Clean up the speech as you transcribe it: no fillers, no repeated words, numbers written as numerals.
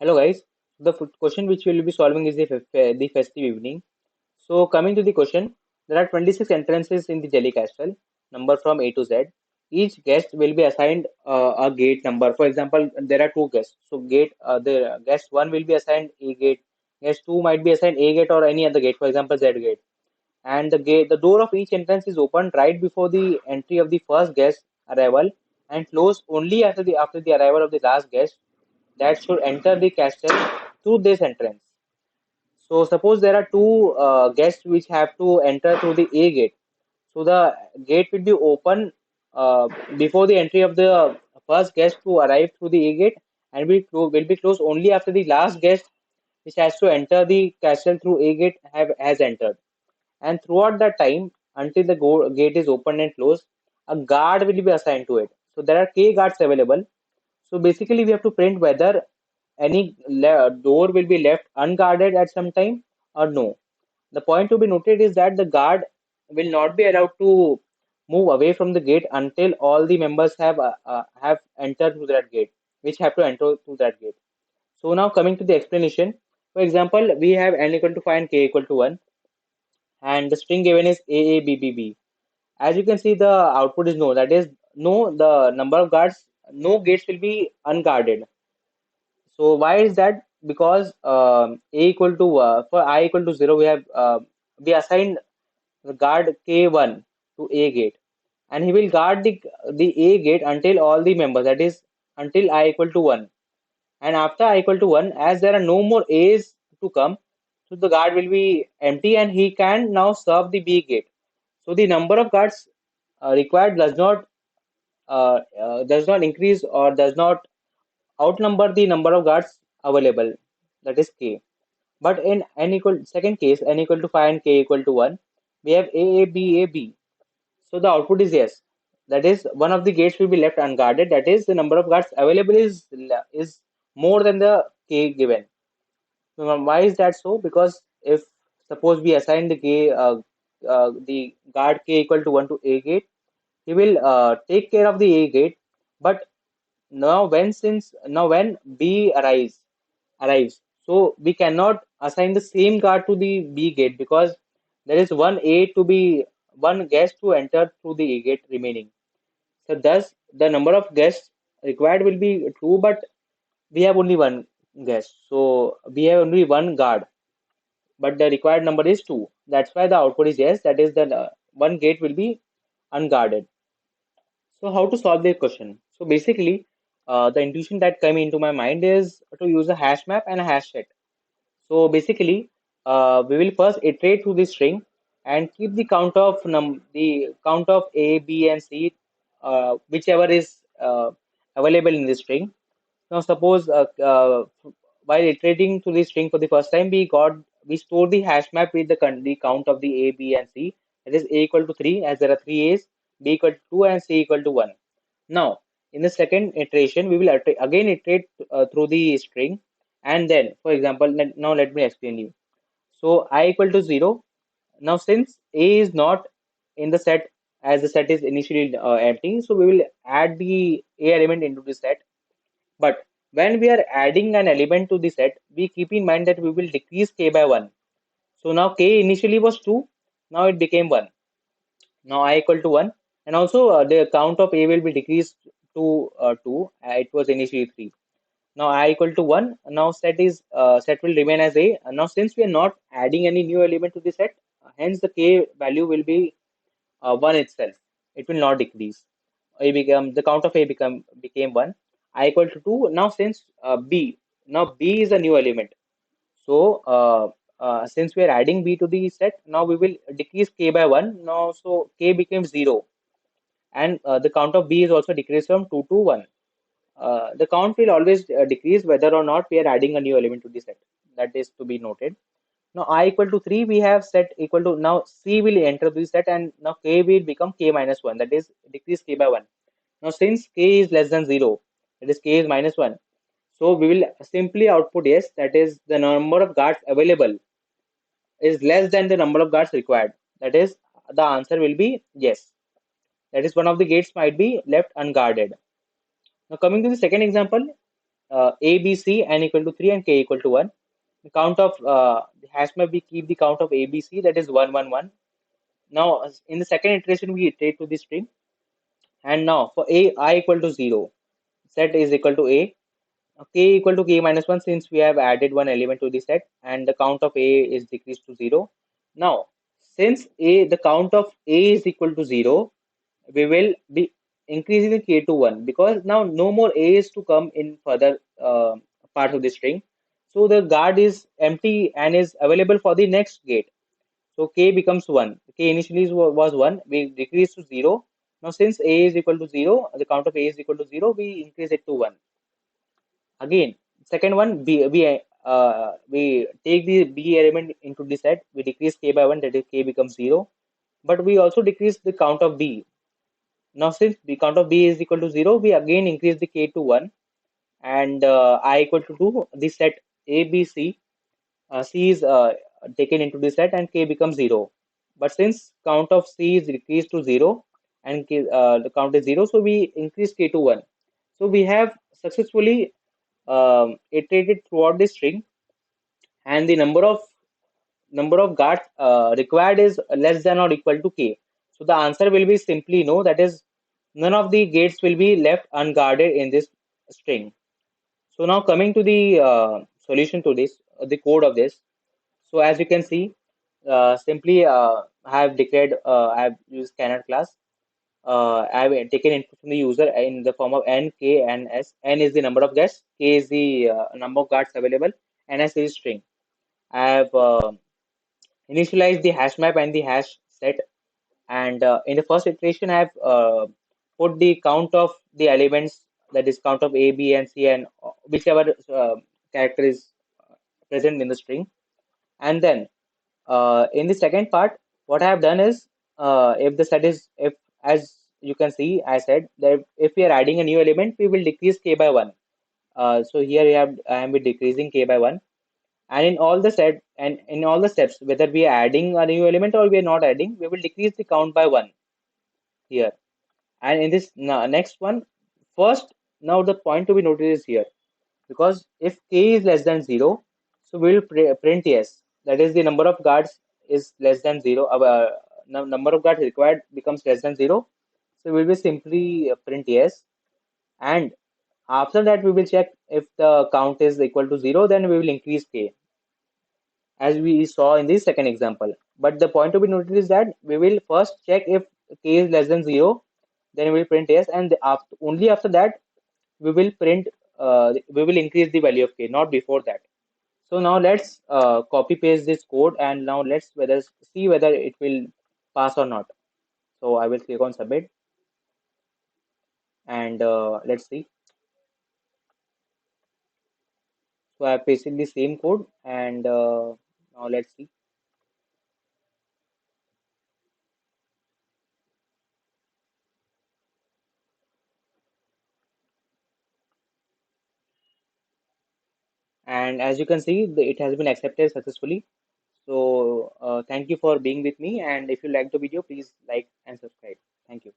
Hello guys. The question which we will be solving is the festive evening. So coming to the question, there are 26 entrances in the Jelly Castle, number from A to Z. Each guest will be assigned a gate number. For example, there are two guests. So the guest one will be assigned A gate. Guest two might be assigned A gate or any other gate. For example, Z gate. And the door of each entrance is opened right before the entry of the first guest arrival and closed only after the arrival of the last guest that should enter the castle through this entrance. So suppose there are two guests which have to enter through the A gate. So the gate will be open before the entry of the first guest to arrive through the A gate and will be closed only after the last guest which has to enter the castle through A gate has entered. And throughout that time, until the gate is opened and closed, a guard will be assigned to it. So there are K guards available. So basically, we have to print whether any door will be left unguarded at some time or no. The point to be noted is that the guard will not be allowed to move away from the gate until all the members have entered through that gate, which have to enter through that gate. So now coming to the explanation. For example, we have n equal to 5 and k equal to 1, and the string given is AABBB. As you can see, the output is no. That is, no, the number of guards, no gates will be unguarded. So why is that? Because a equal to for I equal to 0, we assigned the guard K1 to A gate, and he will guard the A gate until all the members, that is until I equal to 1. And after I equal to 1, as there are no more A's to come, so the guard will be empty and he can now serve the B gate. So the number of guards required does not increase or does not outnumber the number of guards available, that is k. But in n equal second case, n equal to 5 and k equal to 1, we have a b. So the output is yes, that is one of the gates will be left unguarded, that is the number of guards available is more than the k given. So why is that so? Because if suppose we assign the guard k equal to 1 to a gate, he will take care of the a gate. But when B arrives, so we cannot assign the same guard to the B gate because there is one guest to enter through the A gate remaining. So thus the number of guests required will be two, but we have only one guest. So we have only one guard, but the required number is two. That's why the output is yes. That is the one gate will be unguarded. So how to solve the question? So basically, the intuition that came into my mind is to use a hash map and a hash set. So basically, we will first iterate through the string and keep the count of A, B, and C, whichever is available in the string. Now, suppose while iterating to the string for the first time, we store the hash map with the count of the A, B, and C. That is A equal to 3, as there are three A's, B equal to 2, and C equal to 1. Now, in the second iteration, we will again iterate through the string, and then, for example, now let me explain you. So I equal to 0. Now, since A is not in the set as the set is initially empty, so we will add the A element into the set. But when we are adding an element to the set, we keep in mind that we will decrease k by 1. So now k initially was 2, now it became 1. Now I equal to 1, and also the count of a will be decreased to 2. It was initially 3. Now I equal to 1. Now set will remain as a. Now since we are not adding any new element to the set, hence the k value will be 1 itself. It will not decrease. The count of a became 1. I equal to 2. Now since b is a new element. So since we are adding b to the set, now we will decrease k by 1. Now so k becomes 0, and the count of b is also decreased from 2 to 1. The count will always decrease whether or not we are adding a new element to the set. That is to be noted. Now I equal to 3, we have set equal to, now C will enter the set, and now K will become K minus 1, that is decrease K by 1. Now since K is less than 0, that is K is minus 1, so we will simply output yes, that is the number of guards available is less than the number of guards required. That is, the answer will be yes. That is, one of the gates might be left unguarded. Now coming to the second example, A, B, C, n equal to 3 and k equal to 1. The count of the hash map, we keep the count of A, B, C, that is 1, 1, 1. Now, in the second iteration, we iterate to the string. And now for A, I equal to 0, set is equal to A, k equal to k minus 1, since we have added one element to the set and the count of A is decreased to 0. Now, since the count of A is equal to 0, we will be increasing the k to 1, because now no more A is to come in further parts of the string. So the guard is empty and is available for the next gate. So k becomes 1. K initially was 1, we decrease to 0. Now since A is equal to 0, the count of A is equal to 0, we increase it to 1. Again, second one, we take the B element into the set, we decrease k by 1, that is k becomes 0. But we also decrease the count of B. Now since the count of B is equal to 0, we again increase the k to 1, and I equal to 2, the set A, B, C. C is taken into the set and k becomes 0. But since count of C is decreased to 0 and the count is 0, so we increase k to 1. So we have successfully iterated throughout the string, and the number of guards required is less than or equal to k. So the answer will be simply no, that is, none of the gates will be left unguarded in this string. So now coming to the solution to this, the code of this. So as you can see, simply I have declared, I have used scanner class. I have taken input from the user in the form of n, k, and s. N is the number of guests, k is the number of guards available, and s is string. I have initialized the hash map and the hash set, and in the first iteration, I have put the count of the elements, that is count of A, B, and C, and whichever character is present in the string. And then in the second part, what I have done is, if the set is, if as you can see, I said that if we are adding a new element, we will decrease k by 1. So here we have, I am decreasing k by 1. And in all the set and in all the steps, whether we are adding a new element or we are not adding, we will decrease the count by 1 here. And in this next one, first, now the point to be noted is here, because if k is less than 0, so we will print yes. That is, the number of guards is less than 0. Our number of guards required becomes less than 0. So we will simply print yes. And after that, we will check if the count is equal to 0, then we will increase k, as we saw in the second example. But the point to be noted is that we will first check if k is less than 0, then we will print yes, and after, only after that we will print, we will increase the value of k, not before that. So now let's copy paste this code, and now let's see whether it will pass or not. So I will click on submit, and let's see. So I pasted the same code, and now let's see. And as you can see, it has been accepted successfully. So thank you for being with me, and if you like the video, please like and subscribe. Thank you.